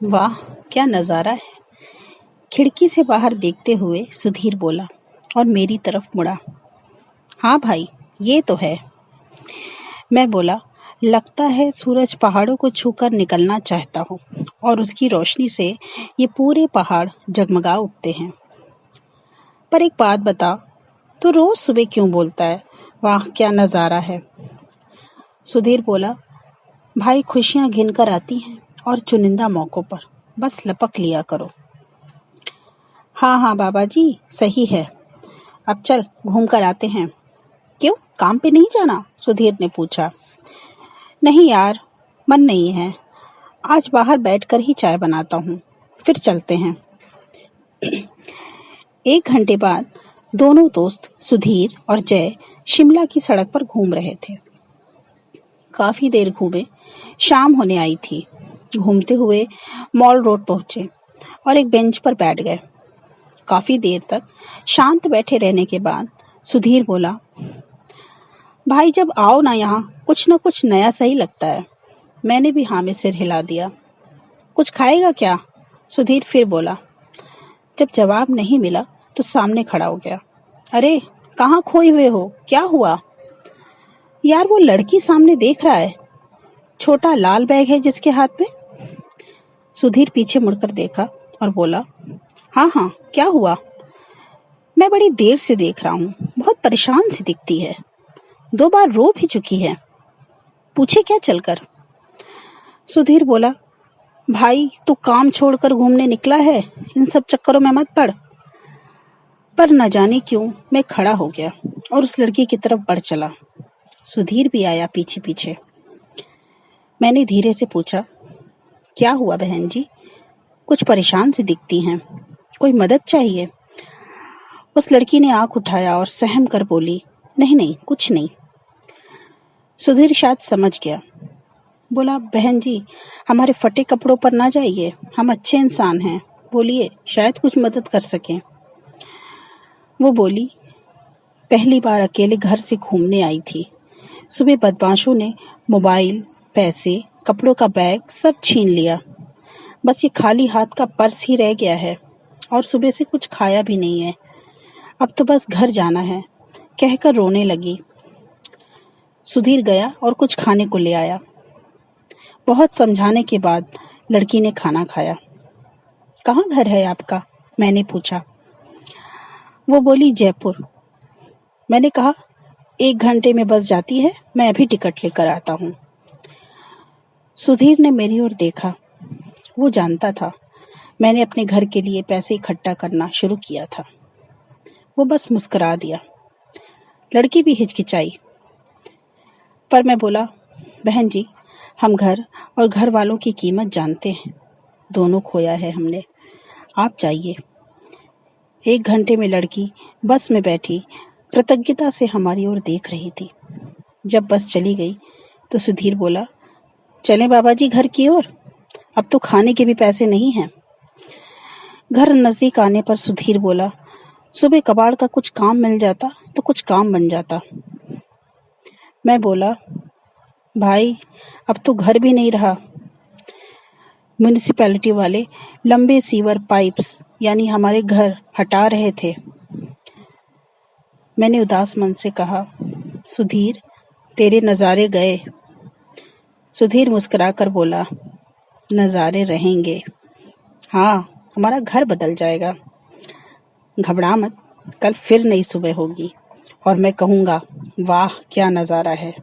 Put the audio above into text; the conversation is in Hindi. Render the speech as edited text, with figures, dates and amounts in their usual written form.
वाह, क्या नज़ारा है। खिड़की से बाहर देखते हुए सुधीर बोला और मेरी तरफ मुड़ा। हाँ भाई, ये तो है। मैं बोला, लगता है सूरज पहाड़ों को छूकर निकलना चाहता हो और उसकी रोशनी से ये पूरे पहाड़ जगमगा उठते हैं। पर एक बात बता, तू रोज सुबह क्यों बोलता है वाह क्या नज़ारा है? सुधीर बोला, भाई खुशियाँ गिन कर आती हैं और चुनिंदा मौक़ों पर बस लपक लिया करो। हाँ हाँ बाबा जी, सही है। अब चल घूम कर आते हैं। क्यों, काम पे नहीं जाना? सुधीर ने पूछा। नहीं यार, मन नहीं है। आज बाहर बैठकर ही चाय बनाता हूँ, फिर चलते हैं। 1 घंटे बाद दोनों दोस्त सुधीर और जय शिमला की सड़क पर घूम रहे थे। काफी देर घूमे, शाम होने आई थी। घूमते हुए मॉल रोड पहुंचे और एक बेंच पर बैठ गए। काफी देर तक शांत बैठे रहने के बाद सुधीर बोला, भाई जब आओ ना यहाँ कुछ न कुछ नया सही लगता है। मैंने भी हाँ में सिर हिला दिया। कुछ खाएगा क्या? सुधीर फिर बोला। जब जवाब नहीं मिला तो सामने खड़ा हो गया। अरे कहाँ खोए हुए हो, क्या हुआ? यार वो लड़की सामने देख रहा है, छोटा लाल बैग है जिसके हाथ में। सुधीर पीछे मुड़कर देखा और बोला, हाँ हाँ क्या हुआ? मैं बड़ी देर से देख रहा हूँ, बहुत परेशान सी दिखती है। 2 बार रो भी चुकी है। पूछे क्या चलकर? सुधीर बोला, भाई तू काम छोड़कर घूमने निकला है, इन सब चक्करों में मत पड़। पर न जाने क्यों मैं खड़ा हो गया और उस लड़की की तरफ बढ़ चला। सुधीर भी आया पीछे पीछे। मैंने धीरे से पूछा, क्या हुआ बहन जी? कुछ परेशान सी दिखती हैं, कोई मदद चाहिए? उस लड़की ने आंख उठाया और सहम कर बोली, नहीं नहीं कुछ नहीं। सुधीर शायद समझ गया। बोला, बहन जी हमारे फटे कपड़ों पर ना जाइए, हम अच्छे इंसान हैं, बोलिए शायद कुछ मदद कर सकें। वो बोली, पहली बार अकेले घर से घूमने आई थी। सुबह बदमाशों ने मोबाइल, पैसे, कपड़ों का बैग सब छीन लिया। बस ये खाली हाथ का पर्स ही रह गया है और सुबह से कुछ खाया भी नहीं है। अब तो बस घर जाना है, कहकर रोने लगी। सुधीर गया और कुछ खाने को ले आया। बहुत समझाने के बाद लड़की ने खाना खाया। कहाँ घर है आपका? मैंने पूछा। वो बोली, जयपुर। मैंने कहा, 1 घंटे में बस जाती है, मैं अभी टिकट लेकर आता हूँ। सुधीर ने मेरी ओर देखा। वो जानता था मैंने अपने घर के लिए पैसे इकट्ठा करना शुरू किया था। वो बस मुस्कुरा दिया। लड़की भी हिचकिचाई। पर मैं बोला, बहन जी हम घर और घर वालों की कीमत जानते हैं। दोनों खोया है हमने, आप जाइए। 1 घंटे में लड़की बस में बैठी कृतज्ञता से हमारी ओर देख रही थी। जब बस चली गई तो सुधीर बोला, चलें बाबा जी घर की ओर, अब तो खाने के भी पैसे नहीं हैं। घर नजदीक आने पर सुधीर बोला, सुबह कबाड़ का कुछ काम मिल जाता तो कुछ काम बन जाता। मैं बोला, भाई अब तो घर भी नहीं रहा। म्युनिसिपैलिटी वाले लंबे सीवर पाइप्स यानी हमारे घर हटा रहे थे। मैंने उदास मन से कहा, सुधीर तेरे नज़ारे गए। सुधीर मुस्कुराकर बोला, नज़ारे रहेंगे। हाँ, हमारा घर बदल जाएगा। घबरा मत, कल फिर नई सुबह होगी और मैं कहूँगा, वाह क्या नज़ारा है।